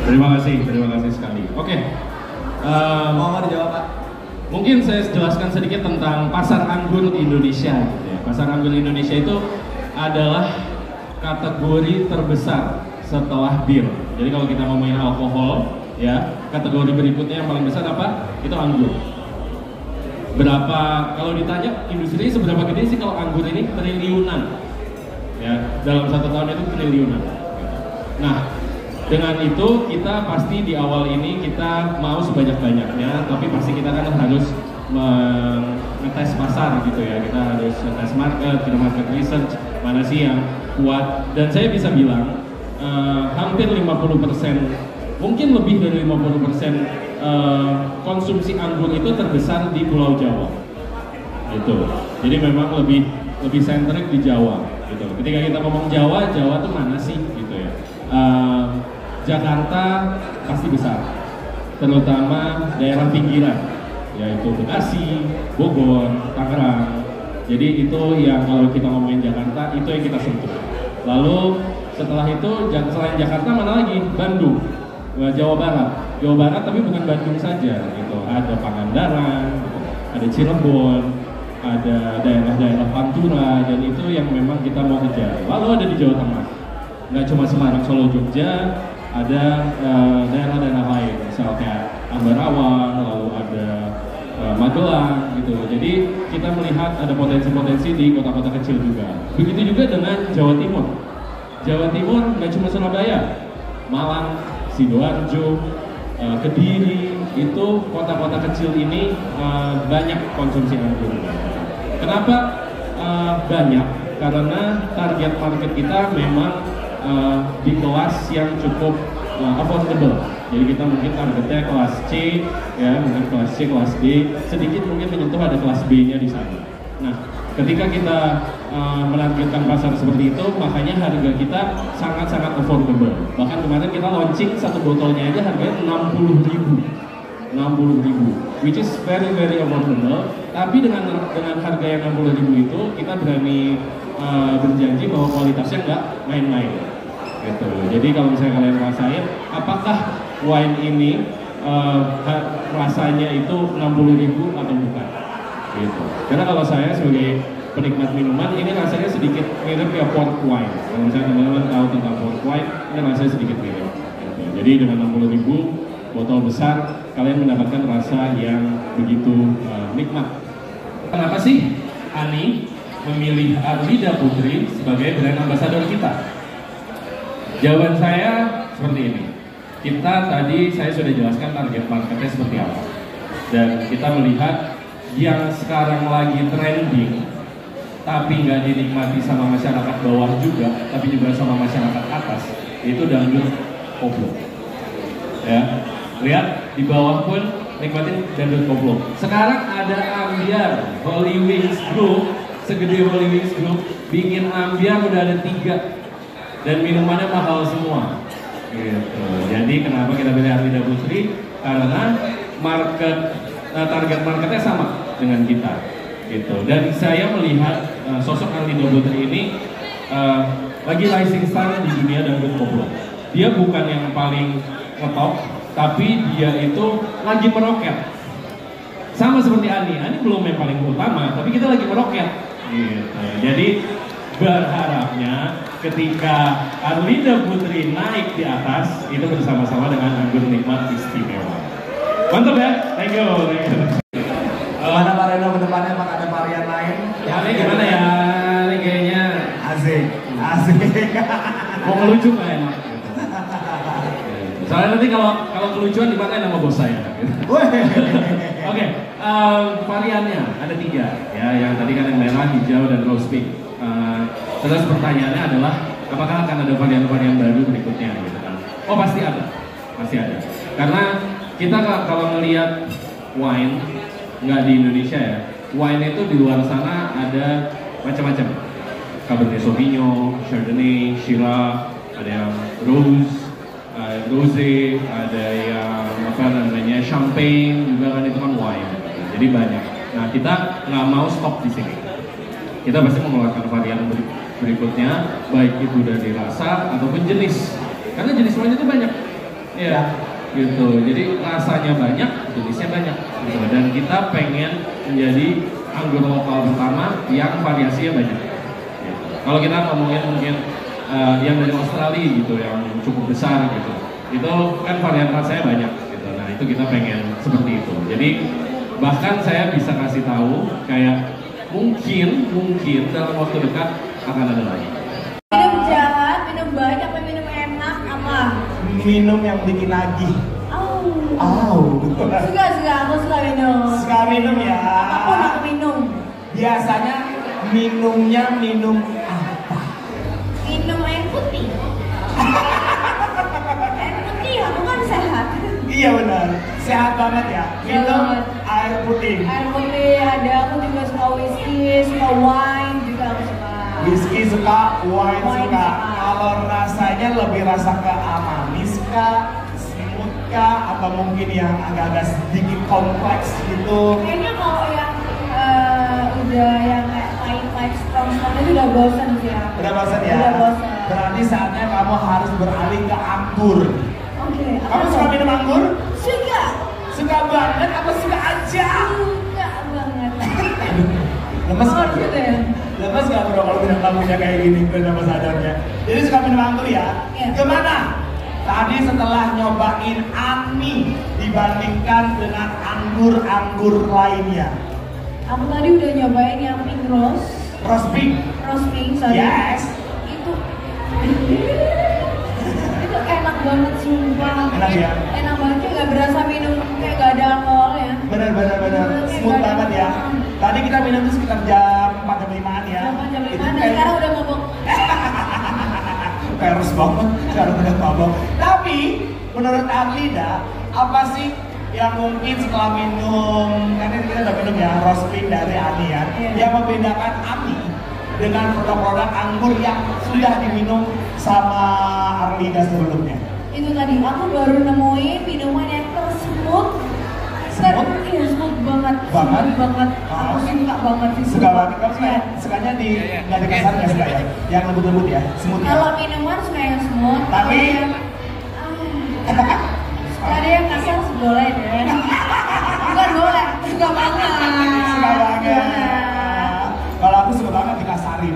Terima kasih sekali. Oke, Mau dijawab Pak? mungkin saya jelaskan sedikit tentang pasar anggur Indonesia. Gitu ya. Pasar anggur Indonesia itu adalah kategori terbesar setelah bir. Jadi kalau kita ngomongin alkohol, ya kategori berikutnya yang paling besar apa? Itu anggur. Berapa? Kalau ditanya industri seberapa gede sih kalau anggur ini? Triliunan. Ya, dalam 1 tahun itu triliunan. Nah, dengan itu kita pasti di awal ini kita mau sebanyak-banyaknya, tapi pasti kita kan harus ngetes pasar gitu ya. Kita harus ngetes market, kita market research mana sih yang kuat. Dan saya bisa bilang hampir 50%, mungkin lebih dari 50% konsumsi anggur itu terbesar di Pulau Jawa. Gitu. Jadi memang lebih sentrik di Jawa. Gitu. Ketika kita ngomong Jawa tuh mana sih gitu ya? Jakarta pasti besar, terutama daerah pinggiran, yaitu Bekasi, Bogor, Tangerang. Jadi itu yang kalau kita ngomongin Jakarta, itu yang kita sentuh. Lalu setelah itu, selain Jakarta mana lagi? Bandung, Jawa Barat, tapi bukan Bandung saja. Gitu. Ada Pangandaran, gitu. Ada Cirebon, ada daerah-daerah Pantura, dan itu yang memang kita mau kejar. Lalu ada di Jawa Tengah, nggak cuma Semarang, Solo, Jogja. Ada daerah-daerah lain, misalnya Ambarawa, lalu ada Magelang gitu. Jadi kita melihat ada potensi-potensi di kota-kota kecil juga. Begitu juga dengan Jawa Timur. Jawa Timur nggak cuma Surabaya, Malang, Sidoarjo, Kediri, itu kota-kota kecil ini banyak konsumsi anggur. Kenapa banyak? Karena target market kita memang di kelas yang cukup affordable. Jadi kita mungkin targetnya kelas C, ya mungkin kelas C, kelas D, sedikit mungkin menyentuh ada kelas B-nya di sana. Nah, ketika kita menargetkan pasar seperti itu, makanya harga kita sangat-sangat affordable. Bahkan kemarin kita launching satu botolnya aja harganya 60.000, which is very affordable. Tapi dengan harga yang 60.000 itu kita berani berjanji bahwa kualitasnya nggak main-main gitu. Jadi kalau misalnya kalian rasain apakah wine ini rasanya itu 60.000 atau bukan gitu. Karena kalau saya sebagai penikmat minuman, ini rasanya sedikit mirip kayak port wine. Kalau misalnya teman-teman tahu tentang port wine, ini rasanya sedikit mirip gitu. Jadi dengan 60.000 botol besar, kalian mendapatkan rasa yang begitu nikmat. Kenapa sih Ani memilih Arlida Putri sebagai brand ambassador kita? Jawaban saya seperti ini. Saya sudah jelaskan target marketnya seperti apa. Dan kita melihat yang sekarang lagi trending, tapi nggak dinikmati sama masyarakat bawah juga, tapi juga sama masyarakat atas, itu dangdut koplo. Ya, lihat di bawah pun nikmatin dangdut koplo. Sekarang ada Ambiar, Holy Wings Group, segede Holy Wings Group, bikin Ambiar udah ada 3 dan minumannya mahal semua. Gitu. Jadi kenapa kita pilih Arlida Putri? Karena target marketnya sama dengan kita. Gitu. Dan saya melihat sosok Arlida Putri ini lagi rising star di dunia dangdut koplo. Dia bukan yang paling ngetop, tapi dia itu lagi meroket. Sama seperti Ani belum yang paling utama, tapi kita lagi meroket. Gitu. Jadi berharapnya ketika Arlida Putri naik di atas, itu bersama-sama dengan anggur nikmat istimewa. Mantap ya, thank you. Mana Pak Reno ke depannya Pak, ada varian lain? Ya ini gimana ya, ini kayaknya asik. Mau ngelucu nggak enak? Soalnya nanti kalau kelucuan dipakai nama bos saya. Oke, variannya ada 3 ya, yang tadi kan yang merah, hijau, dan rose pink. Terus pertanyaannya adalah apakah akan ada varian-varian baru berikutnya gitu kan? Oh pasti ada. Karena kita kalau ngelihat wine, nggak di Indonesia ya, wine itu di luar sana ada macam-macam. Cabernet Sauvignon, Chardonnay, Shiraz, ada yang rosé, ada yang champagne juga kan, itu kan wine. Jadi banyak. Nah kita nggak mau stop di sini. Kita pasti mengeluarkan varian berikutnya, baik itu dari rasa ataupun jenis. Karena jenis wine itu banyak. Iya, gitu. Jadi rasanya banyak, jenisnya banyak. Gitu. Dan kita pengen menjadi anggur lokal pertama yang variasinya banyak. Gitu. Kalau kita ngomongin mungkin yang dari Australia gitu, yang cukup besar gitu, itu kan varian rasanya banyak. Gitu. Nah itu kita pengen seperti itu. Jadi bahkan saya bisa kasih tahu kayak mungkin dalam waktu dekat akan ada lagi. Minum jahat, minum baik, apa minum enak, apa? Minum yang bikin nagih. Suka, aku suka minum. Suka minum ya. Apapun aku minum. Biasanya minumnya minum apa? Minum air putih. Air putih, aku kan sehat. Iya benar, sehat banget ya. Minum air putih. Air putih ada, aku juga suka whisky, suka wine juga aku suka. Whisky suka, wine suka. Kalau rasanya lebih rasa ke manis kah, smooth kah, atau mungkin yang agak-agak sedikit kompleks gitu? Kayaknya kalau yang udah yang kayak pahit strong itu udah bosan sih ya. Udah bosan ya? Udah bosan. Berarti saatnya kamu harus beralih ke anggur. Oke. Kamu suka minum anggur? Suka. Suka banget apa suka aja? Suka banget. Lemes Oh, gak? gitu ya? Lemes gak bro kalau minum tamunya kayak gini brand ambassadornya? Jadi suka minum anggur ya? Iya. Gimana? Tadi setelah nyobain Ani dibandingkan dengan anggur-anggur lainnya. Aku tadi udah nyobain yang pink rose. Rose pink? Rose pink, sorry. Yes. Itu enak banget sumpah. Enak ya? Enak banget, kayak gak berasa minum, kayak gak ada alkohol ya. Bener. Kayak Smooth gak ada- banget ya. Tadi kita minum tuh sekitar jam 4 jam 5-an ya. Jam Itu 5, kayak- sekarang udah mabok. Peres banget, sekarang udah mabok. Tapi menurut Aglida, apa sih yang mungkin setelah minum, kan ini kita udah minum ya, rose pink dari Ani ya, Iya. yang membedakan Ani dengan produk-produk anggur yang sudah diminum sama Aglida sebelumnya? Itu tadi, aku baru nemuin minuman yang tersmooth. Smooth? Iya, smooth banget. Banget? Smooth banget. Oh. Aku suka banget sih. Suka banget, kamu suka, Iya. sukanya di, nggak dikesan nggak suka ya? Yang lembut-lembut ya, smooth ya? Kalau minuman suka yang smooth. Tapi- kalau yang, suka ada yang kasar boleh deh. Bukan boleh, suka banget. Suka banget. Iya. Kalau aku suka banget dikasarin.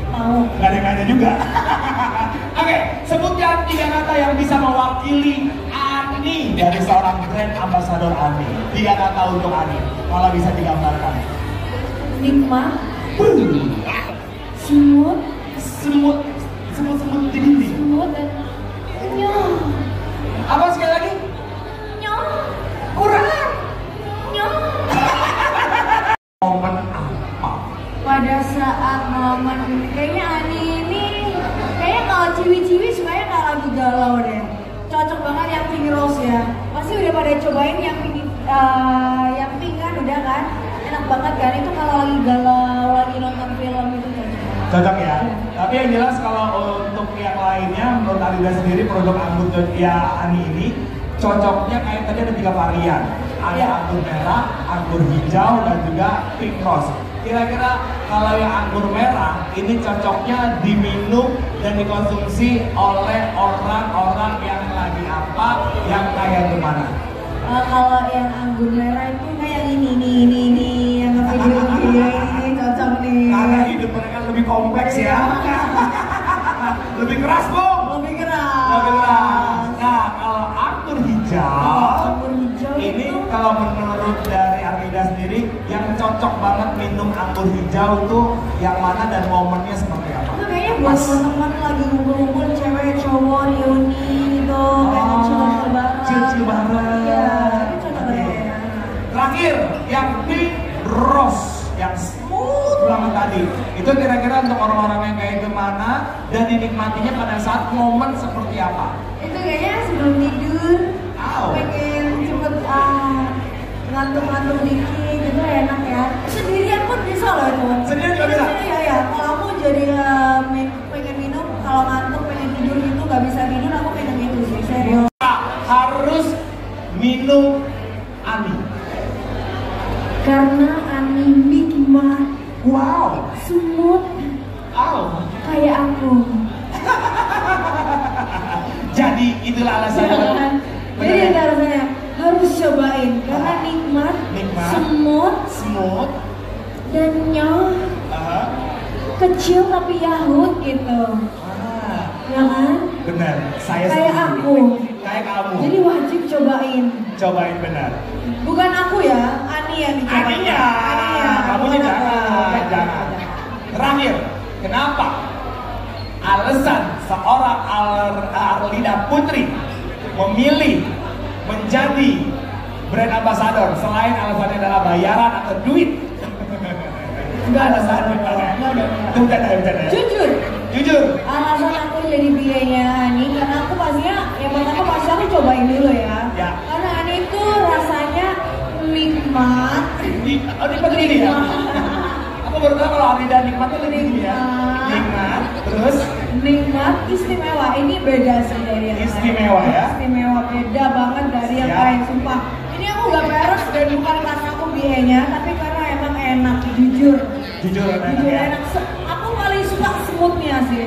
Mau. Gak ada juga. Oke, sebutkan 3 kata yang bisa mewakili Ani dari seorang brand ambassador Ani. 3 kata untuk Ani, kalau bisa digambarkan. Nikmat, smooth, Semut di dinding. smooth dan nyong. Apa sekali lagi? Nyong. Kurang. Nyong. Momen apa? Pada saat momen kayaknya Ani ini kayaknya kalau ciwi-ciwi sukanya kayak lagu galau deh. Cocok banget yang pink rose ya. Pasti udah pada cobain yang pink kan udah kan? Enak banget kan itu kalau lagi galau, lagi nonton film itu cocok. Cocok ya. Tapi yang jelas kalau untuk yang lainnya, menurut Alida sendiri produk anggur ya Ani ini cocoknya kayak tadi ada 3 varian. Ada Iya. anggur merah, anggur hijau, dan juga pink rose. Kira-kira kalau yang anggur merah ini cocoknya diminum dan dikonsumsi oleh orang-orang yang lagi apa, yang kayak gimana? Kalau yang anggur merah itu kayak ini yang video ini cocok nih. Karena hidup mereka lebih kompleks ya. Lebih keras, Bung. Lebih keras. Lebih keras. Nah, kalau anggur hijau, Anggur hijau ini itu kalau menurut dari Armida sendiri yang cocok banget minum anggur hijau itu yang mana dan momennya seperti apa? itu kayaknya buat teman-teman lagi ngumpul-ngumpul cewek cowok reuni gitu kayak chill bareng. Chill bareng. Iya, itu cocok Oke. banget. Terakhir, yang pink rose yang smooth banget tadi. Itu kira-kira untuk orang-orang yang kayak gimana dan dinikmatinya pada saat momen seperti apa? Itu kayaknya sebelum tidur Au. pengen cepet ngantuk-ngantuk dikit gitu enak ya. Sendirian pun bisa loh itu. Sendirian juga bisa? Iya ya. Kalau aku jadi pengen minum kalau ngantuk pengen tidur gitu nggak bisa tidur aku pengen itu sih serius. Harus minum Ani. Karena Ani nikmat, Wow. smooth Au. kayak aku. Jadi itulah rasanya. Jadi ada rasanya harus cobain karena nikmat, semut, dan kecil tapi yahut gitu. Ya kan? Benar. Saya kayak setuju. aku. Kayak kamu. Jadi wajib cobain. Cobain benar. Bukan aku ya, Ani yang dicobain. Aninya. Kamu jangan. Terakhir, kenapa alasan seorang Arlinda Putri memilih menjadi brand ambassador selain alasannya adalah bayaran atau duit? Enggak ada alasannya. Itu bercanda ya. Jujur. Alasan aku jadi BA-nya Ani karena aku pastinya yang pertama pasti aku cobain dulu ya. Karena Ani itu rasanya nikmat. Nikmat ini ya. Aku baru tahu kalau Arlinda nikmat itu ini ya. Nikmat, terus nikmat, istimewa. Ini beda sih dari yang lain. Istimewa ya. Istimewa, beda banget dari yang lain, sumpah. Ini aku gak beres dan bukan karena aku BA-nya, tapi karena emang enak, jujur enak. Aku paling suka semutnya sih.